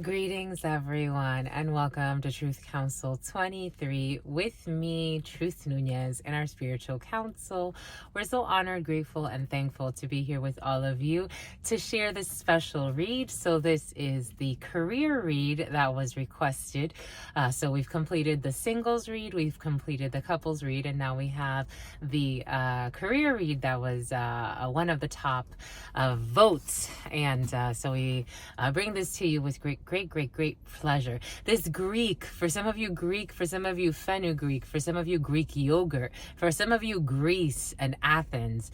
Greetings, everyone, and welcome to Truth Council 23 with me, Truth Nunez, and our spiritual council. We're so honored, grateful, and thankful to be here with all of you to share this special read. So this is the career read that was requested. So we've completed the singles read, we've completed the couples read, and now we have the career read that was one of the top votes. And so we bring this to you with great pleasure. This Greek, for some of you Greek, for some of you fenugreek, for some of you Greek yogurt, for some of you Greece and Athens.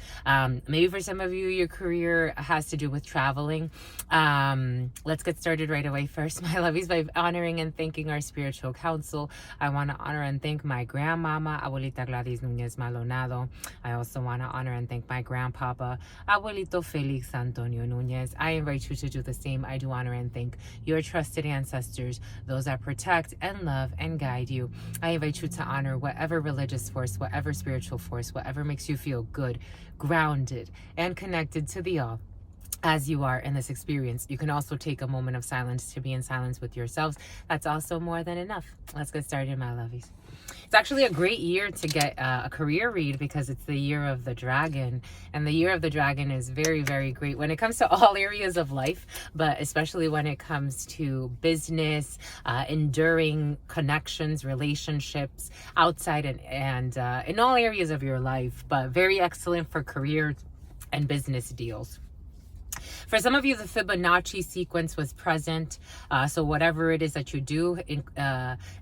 Maybe for some of you your career has to do with traveling. Let's get started right away. First, my lovies, by honoring and thanking our spiritual council. I want to honor and thank my grandmama, Abuelita Gladys Nunez Maldonado. I also want to honor and thank my grandpapa, Abuelito Felix Antonio Nunez. I invite you to do the same. I do honor and thank your trusted ancestors, those that protect and love and guide you. I invite you to honor whatever religious force, whatever spiritual force, whatever makes you feel good, grounded, and connected to the all as you are in this experience. You can also take a moment of silence to be in silence with yourselves. That's also more than enough. Let's get started, my lovies. It's actually a great year to get a career read because it's the year of the dragon, and the year of the dragon is very, very great when it comes to all areas of life, but especially when it comes to business, enduring connections, relationships outside and in all areas of your life, but very excellent for career and business deals. For some of you, the Fibonacci sequence was present. So whatever it is that you do,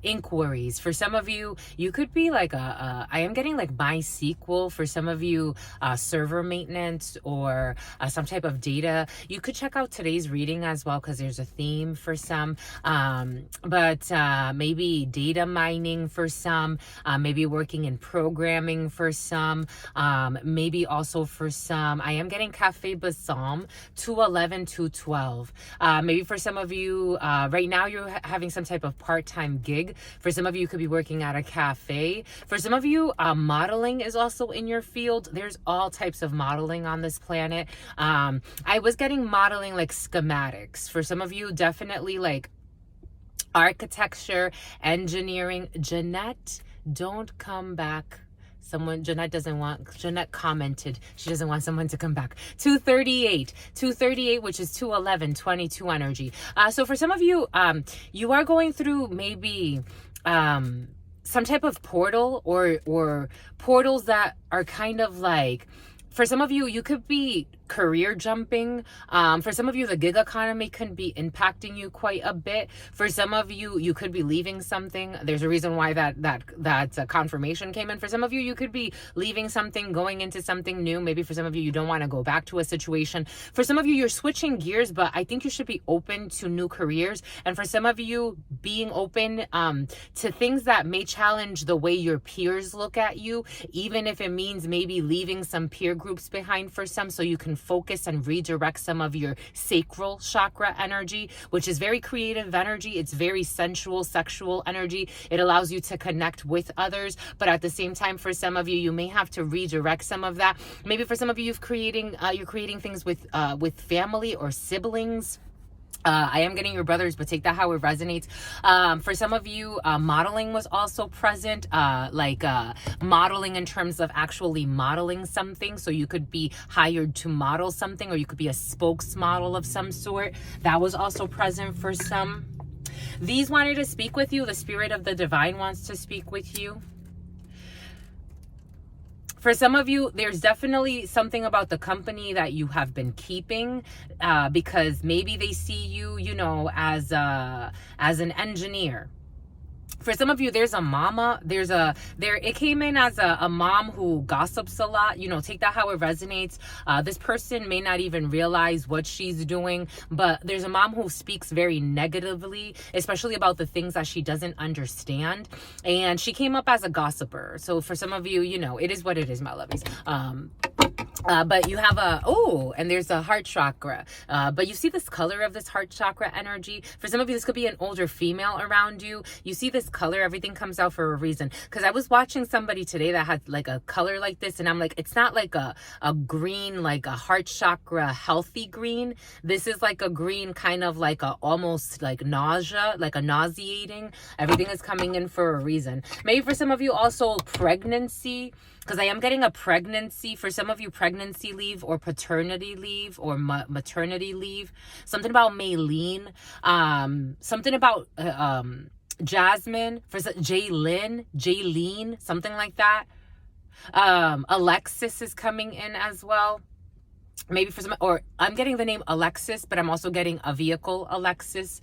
inquiries. For some of you, you could be like I am getting like MySQL. For some of you, server maintenance or some type of data. You could check out today's reading as well because there's a theme for some. But maybe data mining for some. Maybe working in programming for some. Maybe also for some. I am getting Cafe Bassam. 211, 212. Maybe for some of you, right now you're having some type of part-time gig. For some of you, you could be working at a cafe. For some of you, modeling is also in your field. There's all types of modeling on this planet. I was getting modeling like schematics. For some of you, definitely like architecture, engineering. Jeanette, don't come back. Jeanette commented she doesn't want someone to come back. 238, which is 211, 22 energy. So for some of you, you are going through maybe some type of portal or portals that are kind of like, for some of you, you could be career jumping. For some of you, the gig economy can be impacting you quite a bit. For some of you, you could be leaving something. There's a reason why that confirmation came in. For some of you, you could be leaving something, going into something new. Maybe for some of you, you don't want to go back to a situation. For some of you, you're switching gears, but I think you should be open to new careers. And for some of you, being open to things that may challenge the way your peers look at you, even if it means maybe leaving some peer groups behind for some, so you can focus and redirect some of your sacral chakra energy, which is very creative energy. It's very sensual, sexual energy. It allows you to connect with others, but at the same time, for some of you, you may have to redirect some of that. Maybe for some of you, you're creating things with family or siblings. I am getting your brothers, but take that how it resonates. For some of you, modeling was also present, modeling in terms of actually modeling something. So you could be hired to model something, or you could be a spokesmodel of some sort. That was also present for some. These wanted to speak with you. The spirit of the divine wants to speak with you. For some of you, there's definitely something about the company that you have been keeping because maybe they see you, as an engineer. For some of you, there's a mama, it came in as a mom who gossips a lot. Take that how it resonates. This person may not even realize what she's doing, but there's a mom who speaks very negatively, especially about the things that she doesn't understand. And she came up as a gossiper. So for some of you, it is what it is, my lovies. But you have and there's a heart chakra. But you see this color of this heart chakra energy. For some of you, this could be an older female around you. You see this color, everything comes out for a reason. Because I was watching somebody today that had like a color like this, and I'm like, it's not like a green, like a heart chakra healthy green. This is like a green kind of like a almost like nausea, like a nauseating. Everything is coming in for a reason. Maybe for some of you also pregnancy, because I am getting a pregnancy. For some of you, pregnancy leave or paternity leave or maternity leave. Something about Maylene. Something about Jasmine. For Jaylene, something like that. Alexis is coming in as well. Maybe for some, or I'm getting the name Alexis, but I'm also getting a vehicle Alexis.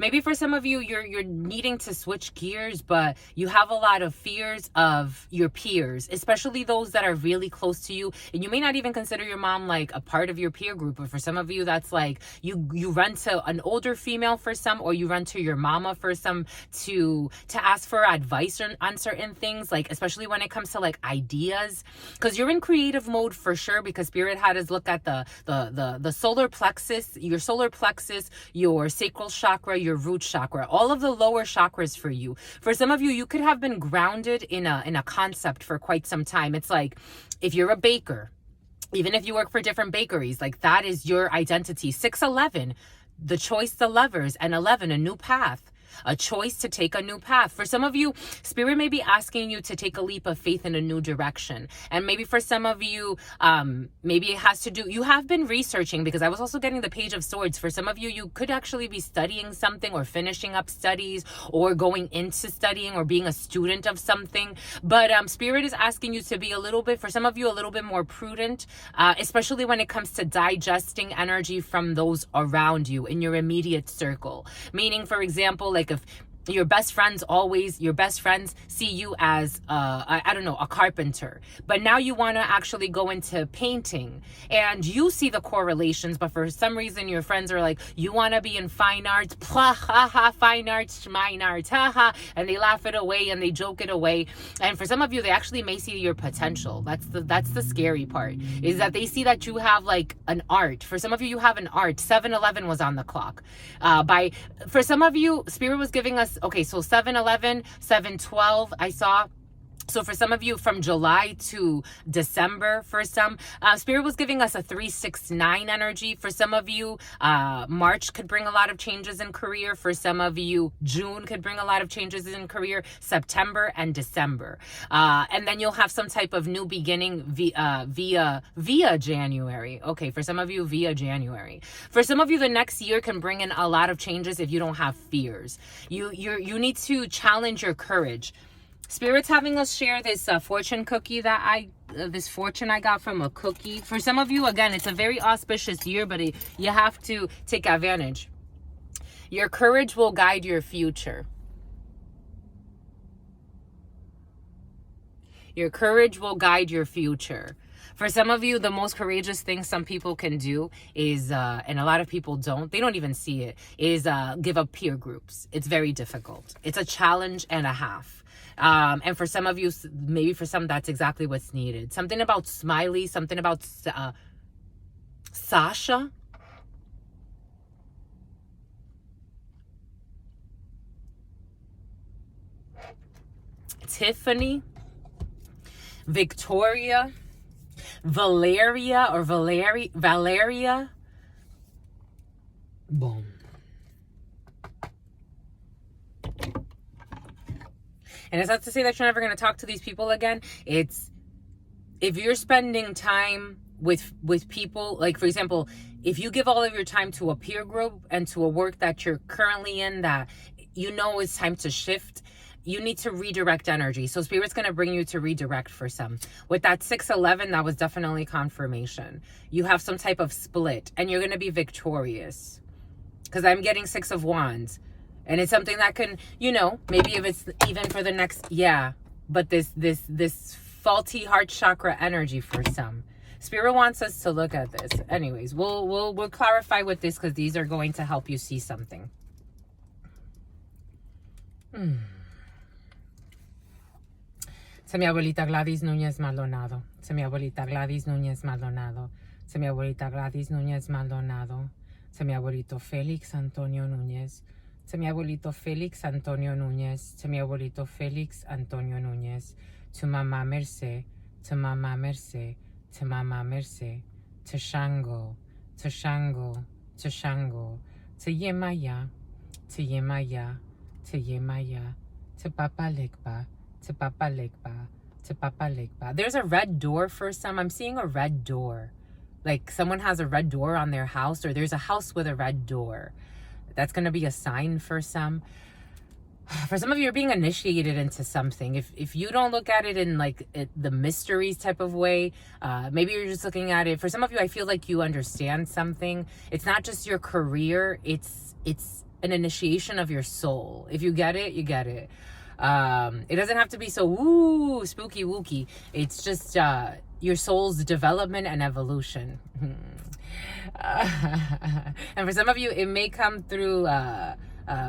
Maybe for some of you, you're needing to switch gears, but you have a lot of fears of your peers, especially those that are really close to you. And you may not even consider your mom like a part of your peer group, but for some of you, that's like you run to an older female for some, or you run to your mama for some to ask for advice on certain things, like especially when it comes to like ideas, because you're in creative mode for sure, because Spirit had us look at the solar plexus, your solar plexus, your sacral chakra, your root chakra, all of the lower chakras for you. For some of you, you could have been grounded in a concept for quite some time. It's like if you're a baker, even if you work for different bakeries, like that is your identity. 611, the choice, the levers, and 11, a new path. A choice to take a new path. For some of you, Spirit may be asking you to take a leap of faith in a new direction. And maybe for some of you, maybe it has to do, you have been researching, because I was also getting the Page of Swords. For some of you, you could actually be studying something or finishing up studies or going into studying or being a student of something. But Spirit is asking you to be a little bit, for some of you, a little bit more prudent, especially when it comes to digesting energy from those around you in your immediate circle. Meaning, for example, like if your best friends see you as I don't know, a carpenter, but now you want to actually go into painting, and you see the correlations, but for some reason your friends are like, you want to be in fine arts, plah, ha ha, fine arts, mine arts, ha ha, and they laugh it away and they joke it away. And for some of you, they actually may see your potential. That's the scary part, is that they see that you have like an art. For some of you, you have an art. 7-Eleven was on the clock. For some of you, Spirit was giving us, okay, so 7-Eleven, 7-12, I saw. So for some of you, from July to December, for some, Spirit was giving us a 3-6-9 energy. For some of you, March could bring a lot of changes in career. For some of you, June could bring a lot of changes in career. September and December. And then you'll have some type of new beginning via January. Okay, for some of you, via January. For some of you, the next year can bring in a lot of changes if you don't have fears. You need to challenge your courage. Spirit's having us share this fortune cookie that this fortune I got from a cookie. For some of you, again, it's a very auspicious year, but you have to take advantage. Your courage will guide your future. Your courage will guide your future. For some of you, the most courageous thing some people can do is, and a lot of people don't, they don't even see it, is give up peer groups. It's very difficult. It's a challenge and a half. And for some of you, maybe for some, that's exactly what's needed. Something about Smiley, something about Sasha. Tiffany. Victoria. Valeria or Valeria. Boom. And it's not to say that you're never going to talk to these people again. It's if you're spending time with people, like for example, if you give all of your time to a peer group and to a work that you're currently in that you know it's time to shift, you need to redirect energy. So Spirit's going to bring you to redirect for some. With that 6-11, that was definitely confirmation. You have some type of split and you're going to be victorious. Because I'm getting 6 of Wands. And it's something that can, you know, maybe if it's even for the next, yeah. But this faulty heart chakra energy for some. Spirit wants us to look at this. Anyways, we'll clarify with this because these are going to help you see something. To mi abuelita Gladys Núñez Maldonado. To mi abuelita Gladys Núñez Maldonado. To mi abuelita Gladys Núñez Maldonado. To mi abuelito Félix Antonio Núñez. To mi abuelito Félix Antonio Núñez. To mi abuelito Félix Antonio Núñez. To mamá Merced. To mamá Merced. To mamá Merced. To Shango. To Shango. To Shango. To Yemaya. To Yemaya. To Yemaya. To Papa Legba. To Papa Legba. To Papa Legba. There's a red door for some. I'm seeing a red door. Like someone has a red door on their house, or there's a house with a red door. That's going to be a sign for some. For some of you, you're being initiated into something. If you don't look at it in like the mysteries type of way, maybe you're just looking at it. For some of you, I feel like you understand something. It's not just your career. It's an initiation of your soul. If you get it, you get it. It doesn't have to be so woo spooky wooky. It's just your soul's development and evolution. And for some of you, it may come through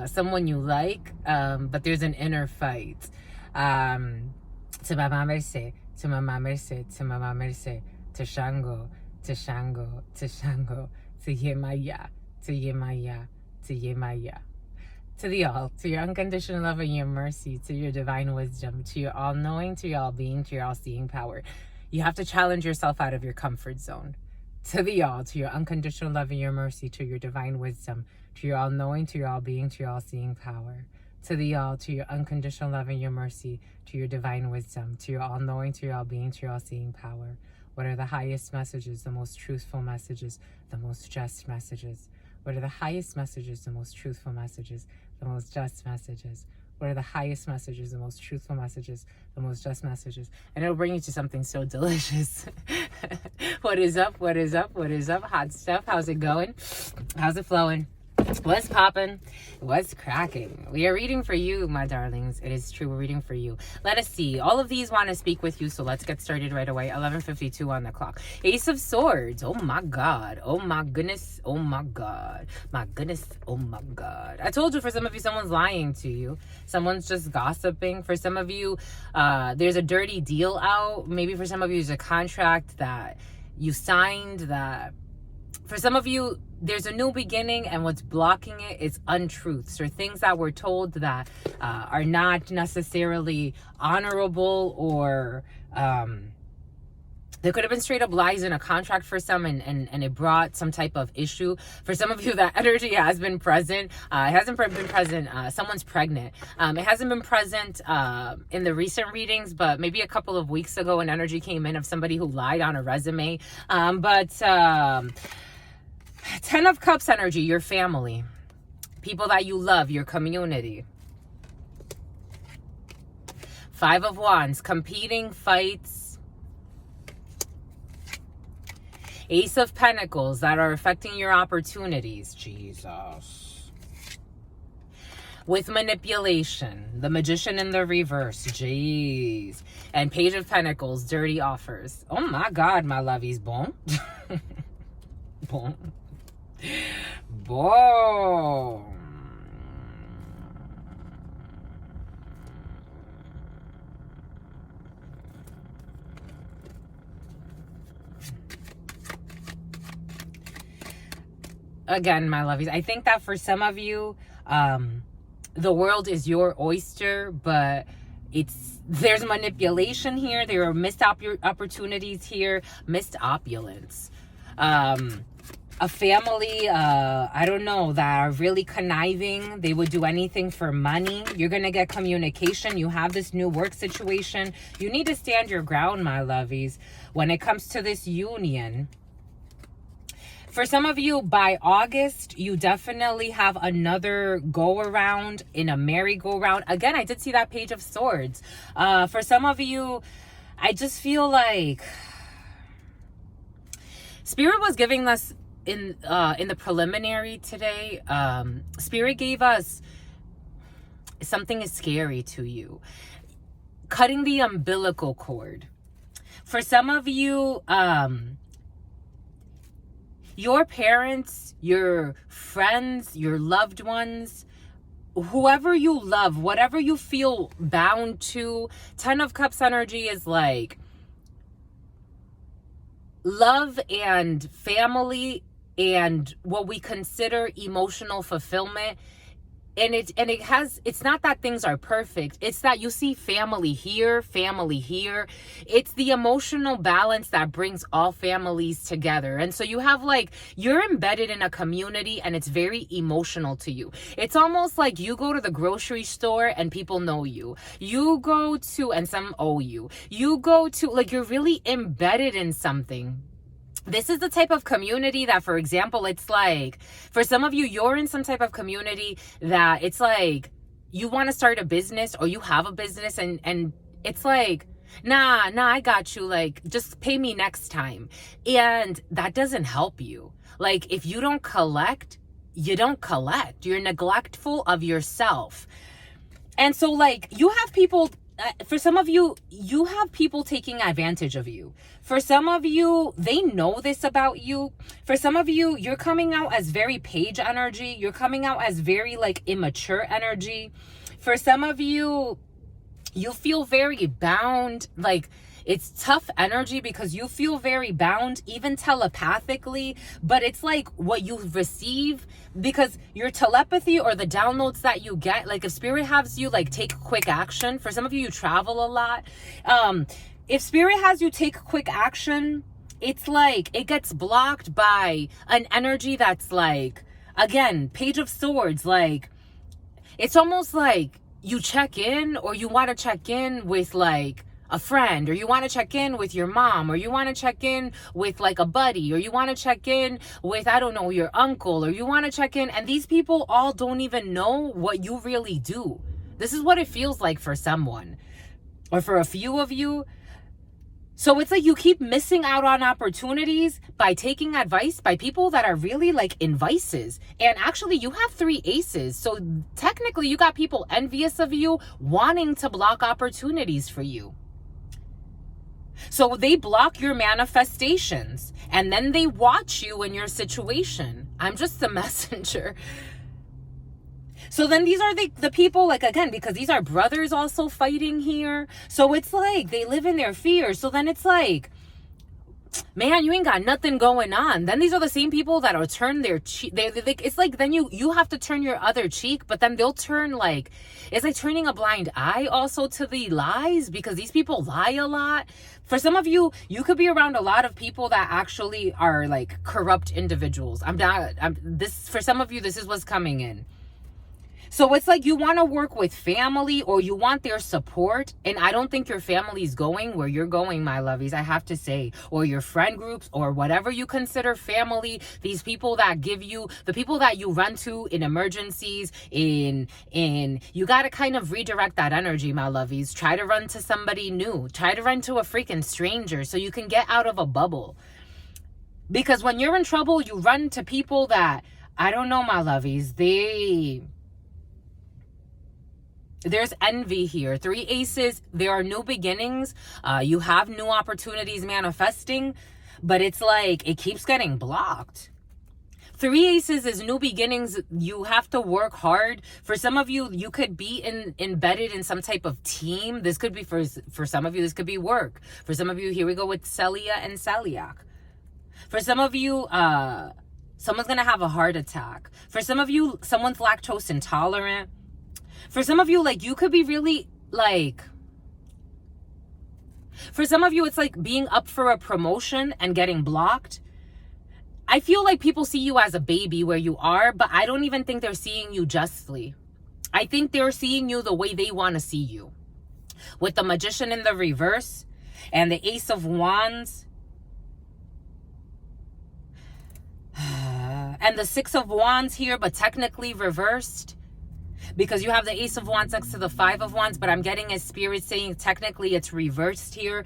someone you like, but there's an inner fight. To Mama Merced, to Mama Merced, to Mama Merced, to Shango, to Shango, to Shango, to Yemaya, to Yemaya, to Yemaya. To the all, to your unconditional love and your mercy, to your divine wisdom, to your all-knowing, to your all-being, to your all-seeing power. You have to challenge yourself out of your comfort zone. To the all, to your unconditional love and your mercy, to your divine wisdom, to your all-knowing, to your all-being, to your all-seeing power. To the all, to your unconditional love and your mercy, to your divine wisdom, to your all-knowing, to your all-being, to your all-seeing power. What are the highest messages, the most truthful messages, the most just messages? What are the highest messages, the most truthful messages, the most just messages? What are the highest messages, the most truthful messages, the most just messages? And it'll bring you to something so delicious. What is up? What is up? What is up? Hot stuff. How's it going? How's it flowing? What's popping? What's cracking? We are reading for you, my darlings. It is true. We're reading for you. Let us see. All of these want to speak with you, so let's get started right away. 11:52 on the clock. Ace of Swords. Oh my God. Oh my goodness. Oh my God. My goodness. Oh my God. I told you, for some of you, someone's lying to you. Someone's just gossiping. For some of you, there's a dirty deal out. Maybe for some of you, there's a contract that you signed that. For some of you, there's a new beginning, and what's blocking it is untruths or things that were told that are not necessarily honorable, or there could have been straight up lies in a contract for some, and it brought some type of issue. For some of you, that energy has been present. It hasn't been present. Someone's pregnant. It hasn't been present in the recent readings, but maybe a couple of weeks ago, an energy came in of somebody who lied on a resume. Ten of Cups energy, your family, people that you love, your community. Five of Wands, competing fights. Ace of Pentacles that are affecting your opportunities. Jesus. With manipulation, the Magician in the reverse. Jeez. And Page of Pentacles, dirty offers. Oh my God, my lovies. Boom. Boom. Boom. Again, my lovies, I think that for some of you, the world is your oyster, but there's manipulation here. There are missed opportunities here, missed opulence. A family, I don't know, that are really conniving. They would do anything for money. You're going to get communication. You have this new work situation. You need to stand your ground, my lovies, when it comes to this union. For some of you, by August, you definitely have another go-around in a merry-go-round. Again, I did see that Page of Swords. For some of you, I just feel like Spirit was giving us in the preliminary today. Spirit gave us something is scary to you. Cutting the umbilical cord. For some of you, your parents, your friends, your loved ones whoever you love, whatever you feel bound to. 10 of Cups energy is like love and family and what we consider emotional fulfillment. And it's not that things are perfect. It's that you see family here, family here. It's the emotional balance that brings all families together. And so you have like, you're embedded in a community and it's very emotional to you. It's almost like you go to the grocery store and people know you. You go to, and some owe you. You go to, like, you're really embedded in something. This is the type of community that, for example, it's like, for some of you, you're in some type of community that it's like, you want to start a business or you have a business and it's like, nah, I got you. Like, just pay me next time. And that doesn't help you. Like, if you don't collect, you don't collect. You're neglectful of yourself. And so like, you have people, for some of you, you have people taking advantage of you. For some of you, they know this about you. For some of you, you're coming out as very page energy. You're coming out as very like immature energy. For some of you, you feel very bound. Like, it's tough energy because you feel very bound, even telepathically, but it's like what you receive, because your telepathy or the downloads that you get, like if spirit has you like take quick action, for some of you, you travel a lot. If spirit has you take quick action, it's like it gets blocked by an energy that's like, again, Page of Swords. Like, it's almost like you check in, or you want to check in with like a friend, or you want to check in with your mom, or you want to check in with like a buddy, or you want to check in with, I don't know, your uncle, or you want to check in, and these people all don't even know what you really do. This is what it feels like for someone, or for a few of you. So it's like you keep missing out on opportunities by taking advice by people that are really like in vices. And actually you have 3 aces. So technically you got people envious of you, wanting to block opportunities for you. So they block your manifestations and then they watch you in your situation. I'm just the messenger. So then these are the people, like, again, because these are brothers also fighting here. So it's like they live in their fear. So then it's like, man, you ain't got nothing going on. Then these are the same people that will turn their cheek. It's like then you have to turn your other cheek, but then they'll turn like, it's like turning a blind eye also to the lies, because these people lie a lot. For some of you, you could be around a lot of people that actually are like corrupt individuals. For some of you, this is what's coming in. So it's like you want to work with family, or you want their support. And I don't think your family's going where you're going, my lovies, I have to say. Or your friend groups, or whatever you consider family. These people that give you, the people that you run to in emergencies, you got to kind of redirect that energy, my lovies. Try to run to somebody new. Try to run to a freaking stranger so you can get out of a bubble. Because when you're in trouble, you run to people that, I don't know, my lovies, there's envy here. 3 aces. There are new beginnings. You have new opportunities manifesting, but it's like it keeps getting blocked. 3 aces is new beginnings. You have to work hard. For some of you, you could be embedded in some type of team. This could be for some of you, this could be work. For some of you, here we go with Celia and Celiac. For some of you, someone's going to have a heart attack. For some of you, someone's lactose intolerant. For some of you, like, you could be really, like, for some of you, it's like being up for a promotion and getting blocked. I feel like people see you as a baby where you are, but I don't even think they're seeing you justly. I think they're seeing you the way they want to see you. With the Magician in the reverse and the Ace of Wands and the 6 of Wands here, but technically reversed. Because you have the Ace of Wands next to the 5 of Wands, but I'm getting a spirit saying technically it's reversed here.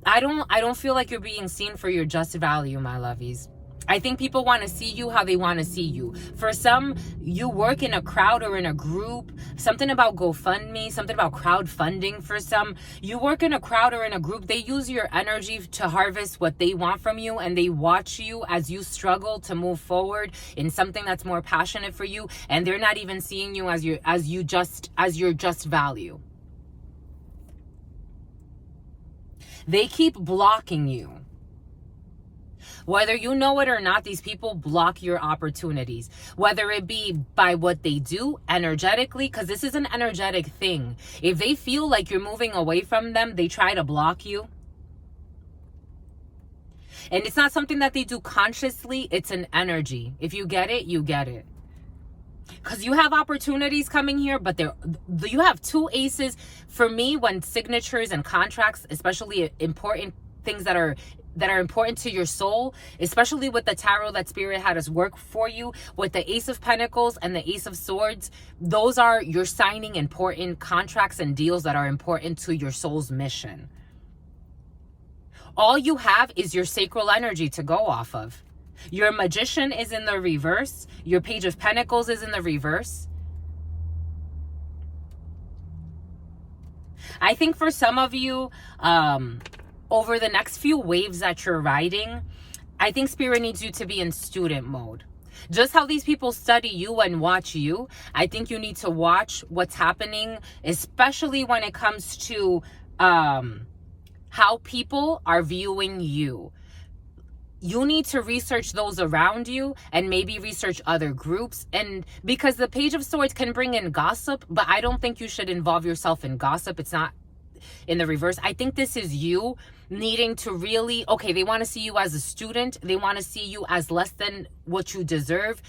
I don't feel like you're being seen for your just value, my lovies. I think people want to see you how they want to see you. For some, you work in a crowd or in a group. Something about GoFundMe, something about crowdfunding for some. You work in a crowd or in a group. They use your energy to harvest what they want from you, and they watch you as you struggle to move forward in something that's more passionate for you, and they're not even seeing you as your just value. They keep blocking you. Whether you know it or not, these people block your opportunities, whether it be by what they do energetically, because this is an energetic thing. If they feel like you're moving away from them, they try to block you. And it's not something that they do consciously. It's an energy. If you get it, you get it. Because you have opportunities coming here, but you have two aces. For me, when signatures and contracts, especially important things that are important to your soul, especially with the tarot that Spirit had us work for you, with the Ace of Pentacles and the Ace of Swords, those are you're signing important contracts and deals that are important to your soul's mission. All you have is your sacral energy to go off of. Your Magician is in the reverse. Your Page of Pentacles is in the reverse. I think for some of you, over the next few waves that you're riding, I think Spirit needs you to be in student mode. Just how these people study you and watch you, I think you need to watch what's happening, especially when it comes to how people are viewing you. You need to research those around you and maybe research other groups. And because the Page of Swords can bring in gossip, but I don't think you should involve yourself in gossip. It's not in the reverse. I think this is you needing to really, okay, they want to see you as a student. They want to see you as less than what you deserve.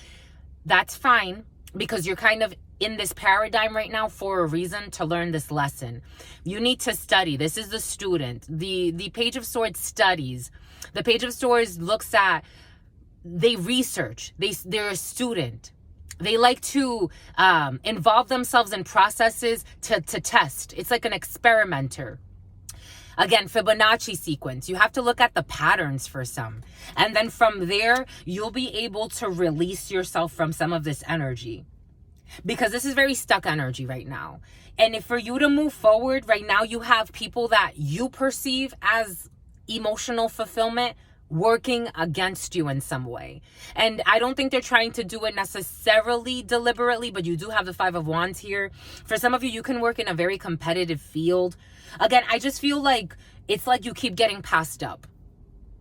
That's fine, because you're kind of in this paradigm right now for a reason, to learn this lesson. You need to study. This is the student. The Page of Swords studies. The Page of Swords looks at, they research. They're a student. They like to involve themselves in processes to test. It's like an experimenter. Again, Fibonacci sequence. You have to look at the patterns for some. And then from there, you'll be able to release yourself from some of this energy. Because this is very stuck energy right now. And if for you to move forward right now, you have people that you perceive as emotional fulfillment working against you in some way. And I don't think they're trying to do it necessarily deliberately, but you do have the Five of Wands here. For some of you, you can work in a very competitive field. Again, I just feel like it's like you keep getting passed up.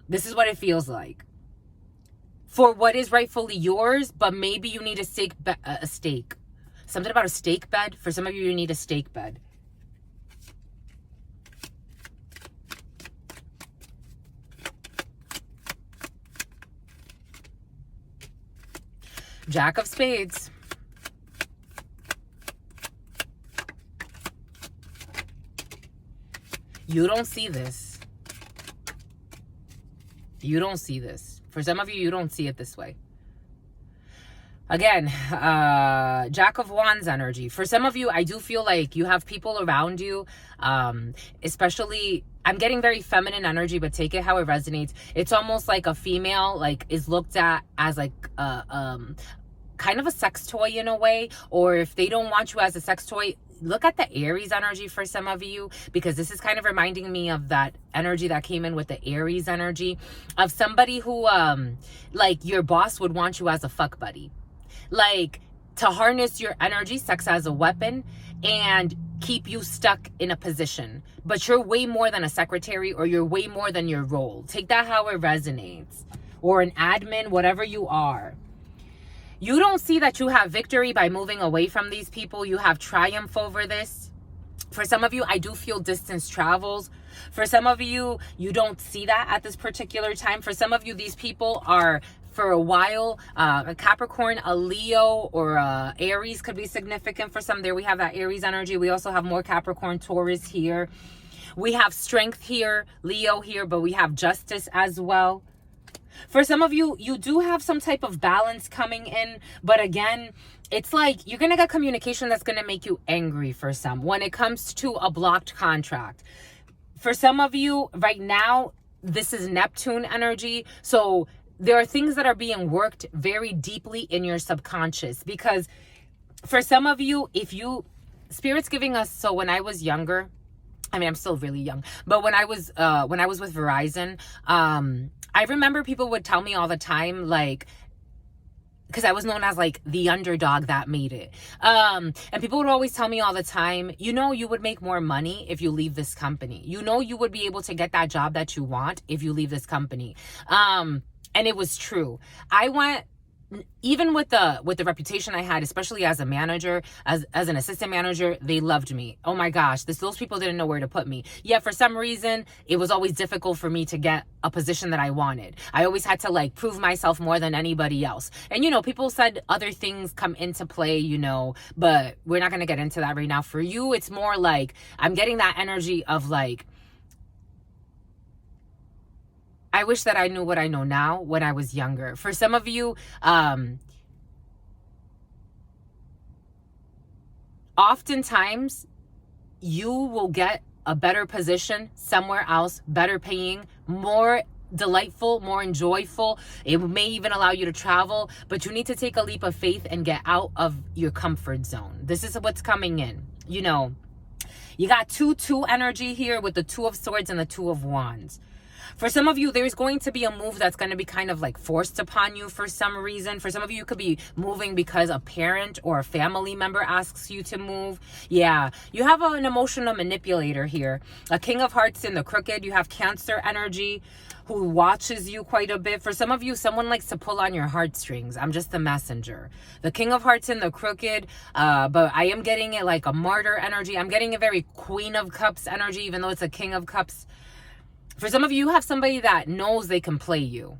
This is what it feels like. For what is rightfully yours, but maybe you need a stake. Something about a stake bed. For some of you, you need a stake bed. Jack of Spades. You don't see this. You don't see this. For some of you, you don't see it this way. Again, Jack of Wands energy. For some of you, I do feel like you have people around you, especially, I'm getting very feminine energy, but take it how it resonates. It's almost like a female, like, is looked at as like kind of a sex toy in a way. Or if they don't want you as a sex toy, look at the Aries energy for some of you, because this is kind of reminding me of that energy that came in with the Aries energy of somebody who, like, your boss would want you as a fuck buddy. Like, to harness your energy, sex as a weapon, and keep you stuck in a position. But you're way more than a secretary, or you're way more than your role. Take that how it resonates. Or an admin, whatever you are. You don't see that you have victory by moving away from these people. You have triumph over this. For some of you, I do feel distance travels. For some of you, you don't see that at this particular time. For some of you, these people are, for a while, a Capricorn, a Leo, or a Aries could be significant for some. There we have that Aries energy. We also have more Capricorn, Taurus here. We have strength here, Leo here, but we have justice as well. For some of you, you do have some type of balance coming in, but again, it's like you're going to get communication that's going to make you angry for some when it comes to a blocked contract. For some of you right now, this is Neptune energy. So there are things that are being worked very deeply in your subconscious, because for some of you, Spirit's giving us, so when I was younger, I mean, I'm still really young, but when I was with Verizon, I remember people would tell me all the time, like, because I was known as like the underdog that made it. And people would always tell me all the time, you would make more money if you leave this company. You would be able to get that job that you want if you leave this company. And it was true. I went, even with the reputation I had, especially as a manager, as an assistant manager, they loved me. Oh my gosh, those people didn't know where to put me. Yet for some reason, it was always difficult for me to get a position that I wanted. I always had to like prove myself more than anybody else. And people said other things come into play, but we're not going to get into that right now. For you, it's more like I'm getting that energy of like, I wish that I knew what I know now when I was younger. For some of you, oftentimes you will get a better position somewhere else, better paying, more delightful, more enjoyable. It may even allow you to travel, but you need to take a leap of faith and get out of your comfort zone. This is what's coming in. You got 2-2 energy here with the 2 of Swords and the 2 of Wands. For some of you, there's going to be a move that's going to be kind of like forced upon you for some reason. For some of you, you could be moving because a parent or a family member asks you to move. Yeah, you have an emotional manipulator here. A King of Hearts in the crooked. You have Cancer energy who watches you quite a bit. For some of you, someone likes to pull on your heartstrings. I'm just the messenger. The King of Hearts in the crooked, but I am getting it like a martyr energy. I'm getting a very Queen of Cups energy, even though it's a King of Cups. For some of you, you have somebody that knows they can play you.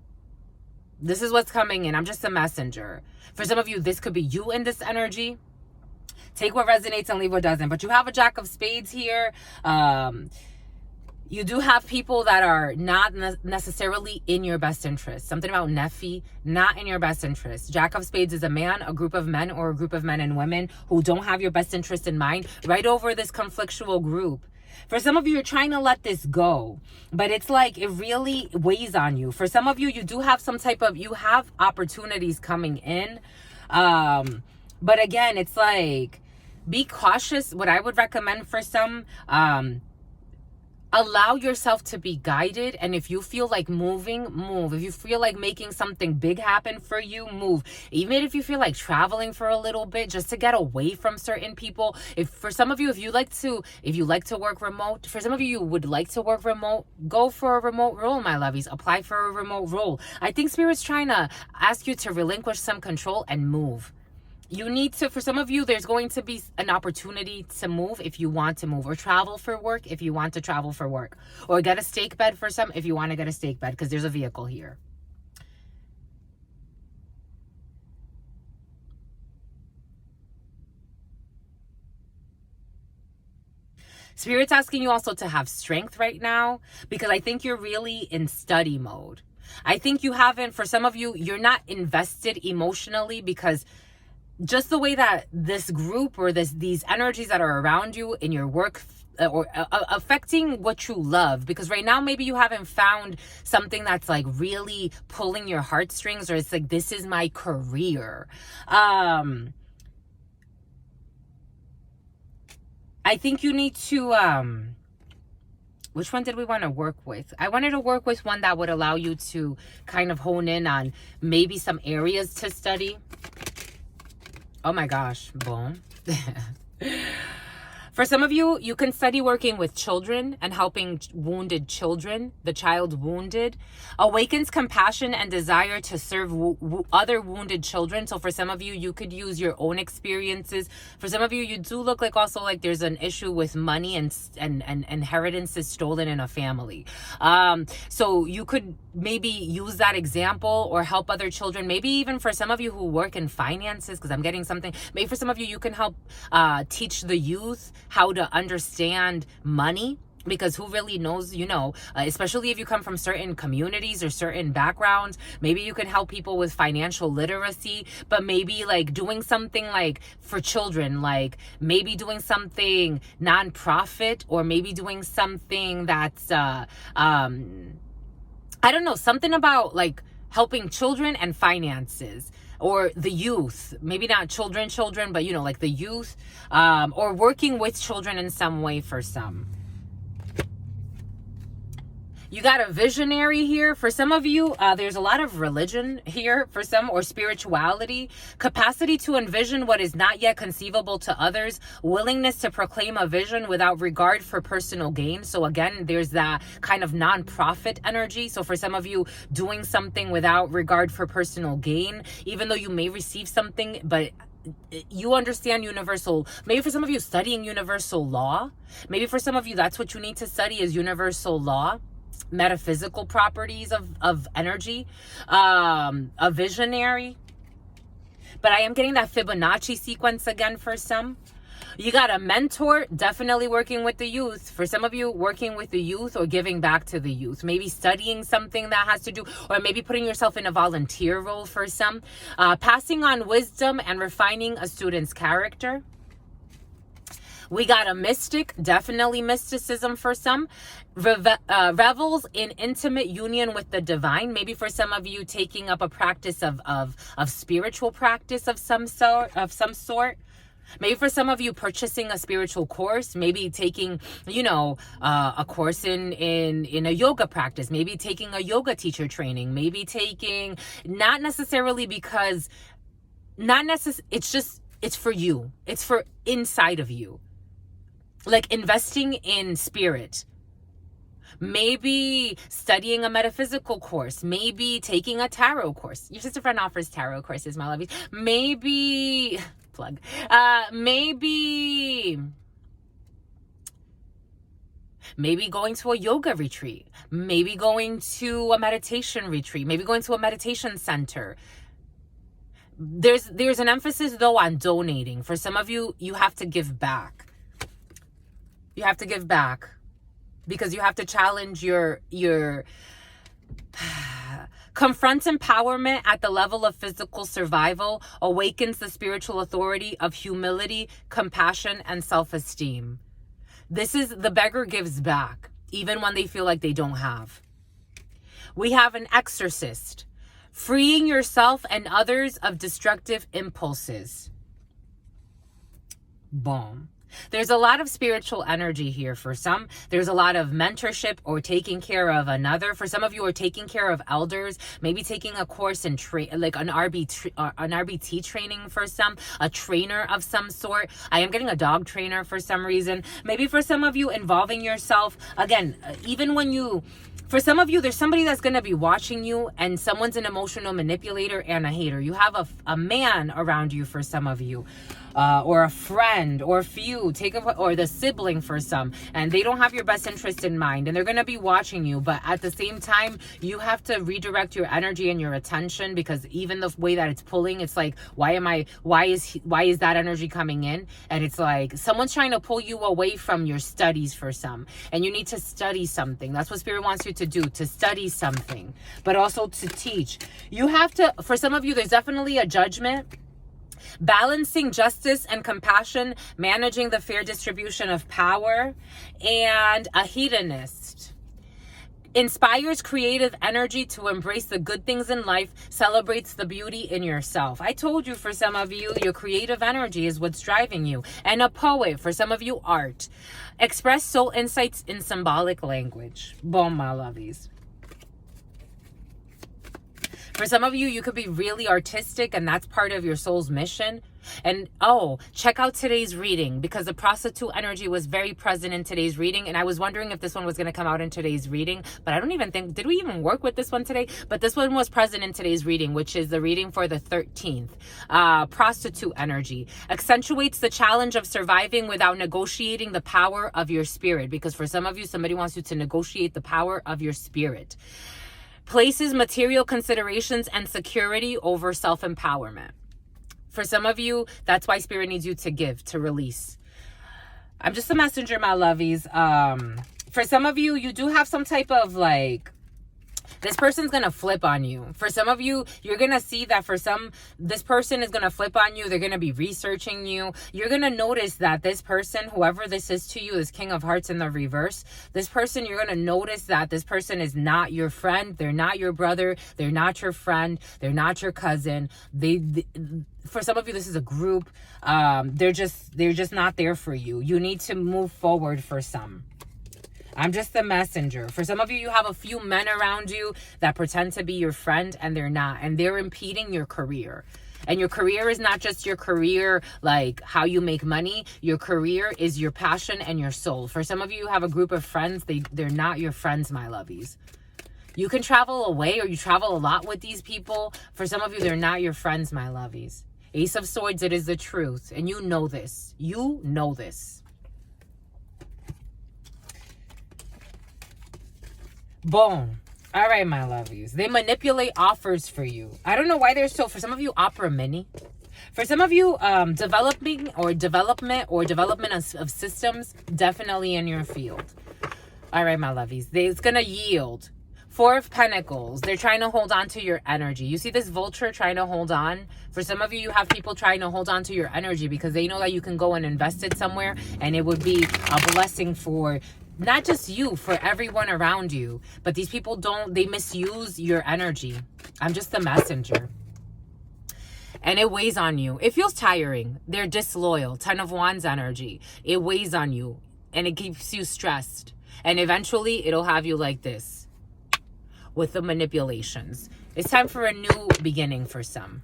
This is what's coming in. I'm just a messenger. For some of you, this could be you in this energy. Take what resonates and leave what doesn't. But you have a Jack of Spades here. You do have people that are not necessarily in your best interest. Something about Nephi, not in your best interest. Jack of Spades is a man, a group of men, or a group of men and women who don't have your best interest in mind. Right over this conflictual group. For some of you, you're trying to let this go, but it's like it really weighs on you. For some of you, you do have you have opportunities coming in. But again, it's like, be cautious. What I would recommend for some, allow yourself to be guided. And if you feel like moving, move. If you feel like making something big happen for you, move. Even if you feel like traveling for a little bit just to get away from certain people. If for some of you, if you like to work remote, for some of you would like to work remote, go for a remote role, my lovies. Apply for a remote role. I think Spirit's trying to ask you to relinquish some control and move. You need to, for some of you, there's going to be an opportunity to move if you want to move, or travel for work if you want to travel for work, or get a stake bed for some if you want to get a stake bed, because there's a vehicle here. Spirit's asking you also to have strength right now, because I think you're really in study mode. I think you haven't, for some of you, you're not invested emotionally, because just the way that this group or these energies that are around you in your work or affecting what you love, because right now maybe you haven't found something that's like really pulling your heartstrings, or it's like, this is my career. I think you need to which one did we want to work with? I wanted to work with one that would allow you to kind of hone in on maybe some areas to study. Oh my gosh, boom. For some of you, you can study working with children and helping wounded children, the child wounded. Awakens compassion and desire to serve other wounded children. So for some of you, you could use your own experiences. For some of you, you do look like also like there's an issue with money and inheritances stolen in a family. So you could maybe use that example or help other children. Maybe even for some of you who work in finances, because I'm getting something. Maybe for some of you, you can help teach the youth how to understand money, because who really knows, especially if you come from certain communities or certain backgrounds. Maybe you can help people with financial literacy, but maybe like doing something like for children, like maybe doing something nonprofit, or maybe doing something that's I don't know, something about like helping children and finances, or the youth, maybe not children, but like the youth, or working with children in some way for some. You got a visionary here. For some of you, there's a lot of religion here for some, or spirituality, capacity to envision what is not yet conceivable to others, willingness to proclaim a vision without regard for personal gain. So again, there's that kind of non-profit energy. So for some of you, doing something without regard for personal gain, even though you may receive something, but you understand universal. Maybe for some of you, studying universal law. Maybe for some of you, that's what you need to study, is universal law, metaphysical properties of energy, a visionary. But I am getting that Fibonacci sequence again for some. You got a mentor, definitely working with the youth. For some of you, working with the youth or giving back to the youth. Maybe studying something that has to do, or maybe putting yourself in a volunteer role for some. Passing on wisdom and refining a student's character. We got a mystic, definitely mysticism for some. Revels in intimate union with the divine. Maybe for some of you, taking up a practice of spiritual practice of some sort. Maybe for some of you, purchasing a spiritual course, maybe taking, a course in a yoga practice, maybe taking a yoga teacher training, maybe taking, it's for you. It's for inside of you. Like investing in spirit. Maybe studying a metaphysical course. Maybe taking a tarot course. Your sister friend offers tarot courses, my lovies. Maybe, plug. Maybe going to a yoga retreat. Maybe going to a meditation retreat. Maybe going to a meditation center. There's an emphasis though on donating. For some of you, you have to give back. You have to give back because you have to challenge your confronts empowerment at the level of physical survival, awakens the spiritual authority of humility, compassion, and self-esteem. This is the beggar gives back, even when they feel like they don't have. We have an exorcist, freeing yourself and others of destructive impulses. Boom. There's a lot of spiritual energy here for some. There's a lot of mentorship or taking care of another. For some of you are taking care of elders, maybe taking a course in like an RBT training for some, a trainer of some sort. I am getting a dog trainer for some reason. Maybe for some of you, involving yourself. Again, even when for some of you, there's somebody that's going to be watching you, and someone's an emotional manipulator and a hater. You have a man around you for some of you. Or a friend, or a few, or the sibling for some, and they don't have your best interest in mind, and they're going to be watching you. But at the same time, you have to redirect your energy and your attention, because even the way that it's pulling, it's like, why is that energy coming in? And it's like someone's trying to pull you away from your studies for some, and you need to study something. That's what Spirit wants you to do, to study something, but also to teach. You have to, for some of you, there's definitely a judgment. Balancing justice and compassion, managing the fair distribution of power, and a hedonist. Inspires creative energy to embrace the good things in life, celebrates the beauty in yourself. I told you, for some of you, your creative energy is what's driving you. And a poet, for some of you, art. Express soul insights in symbolic language. Boom, my lovies. For some of you, you could be really artistic, and that's part of your soul's mission. And check out today's reading, because the prostitute energy was very present in today's reading. And I was wondering if this one was going to come out in today's reading, but I don't even think, did we even work with this one today? But this one was present in today's reading, which is the reading for the 13th. Prostitute energy accentuates the challenge of surviving without negotiating the power of your spirit. Because for some of you, somebody wants you to negotiate the power of your spirit. Places material considerations and security over self-empowerment. For some of you, that's why Spirit needs you to give, to release. I'm just a messenger, my lovies. For some of you, you do have some type of This person's going to flip on you. For some of you, you're going to see that this person is going to flip on you. They're going to be researching you. You're going to notice that this person, whoever this is to you, this King of Hearts in the reverse, this person, you're going to notice that this person is not your friend. They're not your brother. They're not your friend. They're not your cousin. For some of you, this is a group. They're just not there for you. You need to move forward for some. I'm just the messenger. For some of you, you have a few men around you that pretend to be your friend and they're not. And they're impeding your career. And your career is not just your career, like how you make money. Your career is your passion and your soul. For some of you, you have a group of friends. They're not your friends, my lovies. You can travel away or you travel a lot with these people. For some of you, they're not your friends, my lovies. Ace of Swords, it is the truth. And you know this. You know this. Boom. All right, my lovies. They manipulate offers for you. I don't know why they're so, for some of you, opera mini. For some of you, development of systems, definitely in your field. All right, my lovies. It's going to yield. 4 of Pentacles. They're trying to hold on to your energy. You see this vulture trying to hold on? For some of you, you have people trying to hold on to your energy because they know that you can go and invest it somewhere and it would be a blessing for not just you, for everyone around you. But these people they misuse your energy. I'm just the messenger. And it weighs on you. It feels tiring. They're disloyal. 10 of Wands energy. It weighs on you and it keeps you stressed. And eventually it'll have you like this with the manipulations. It's time for a new beginning for some.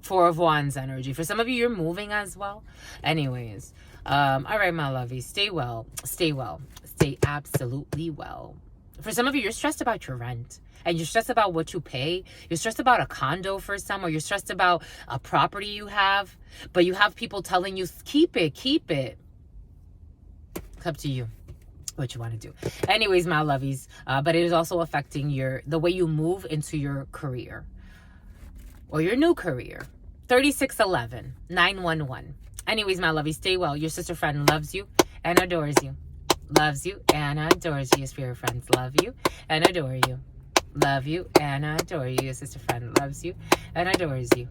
4 of Wands energy. For some of you, you're moving as well. Anyways. All right, my lovies. Stay well. Stay well. Stay absolutely well. For some of you, you're stressed about your rent. And you're stressed about what you pay. You're stressed about a condo for some. Or you're stressed about a property you have. But you have people telling you, keep it, keep it. It's up to you what you want to do. Anyways, my lovies. But it is also affecting the way you move into your career. Or your new career. 3611. 911. Anyways, my lovies, stay well. Your sister friend loves you and adores you. Loves you and adores you. Your spirit friends love you and adore you. Love you and adore you. Your sister friend loves you and adores you.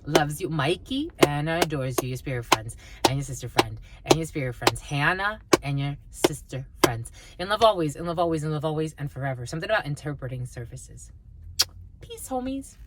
Loves you. Mikey and adores you. Your spirit friends and your sister friend and your spirit friends. Hannah and your sister friends. In love always, in love always, in love always, and forever. Something about interpreting services. Peace, homies.